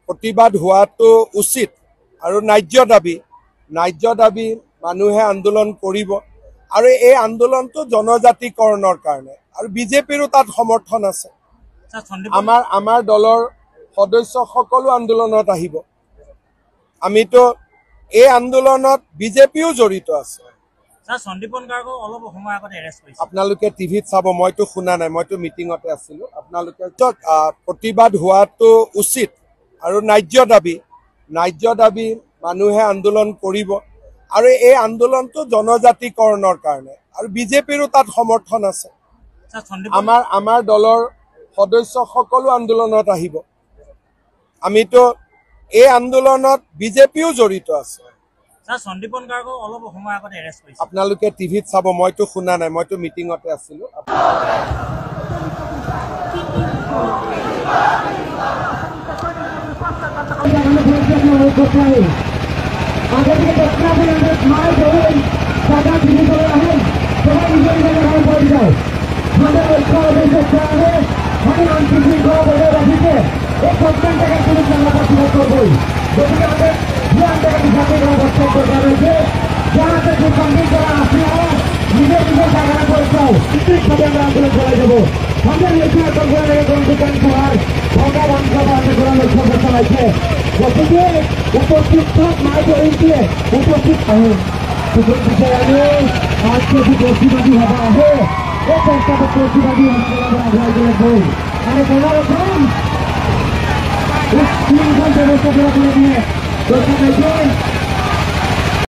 প্ৰতিবাদ হোৱাটো উচিত আৰু ন্যায্য দাবী মানুহে আন্দোলন কৰিব আৰু এই আন্দোলনটো জনজাতিকৰণৰ কাৰণে আৰু বিজেপিৰো তাত সমৰ্থন আছে। আমাৰ দলৰ সদস্য সকলো আন্দোলনত আহিব। আমিতো এই আন্দোলনত বিজেপিও জড়িত আছে। আপোনালোকে টিভিত চাব, মইতো শুনা নাই, মইতো মিটিঙতে আছিলো। আপোনালোকে প্ৰতিবাদ হোৱাটো উচিত আৰু ন্যায্য দাবী মানুহে আন্দোলন কৰিব আৰু এই আন্দোলনটো জনজাতিকৰণৰ কাৰণে আৰু বিজেপিৰো তাত সমৰ্থন আছে। আমাৰ দলৰ সদস্য সকলো আন্দোলনত আহিব। আমিতো এই আন্দোলনত বিজেপিও জড়িত আছে। আপোনালোকে টিভিত চাব, মইতো শুনা নাই, মইতো মিটিঙতে আছিলো।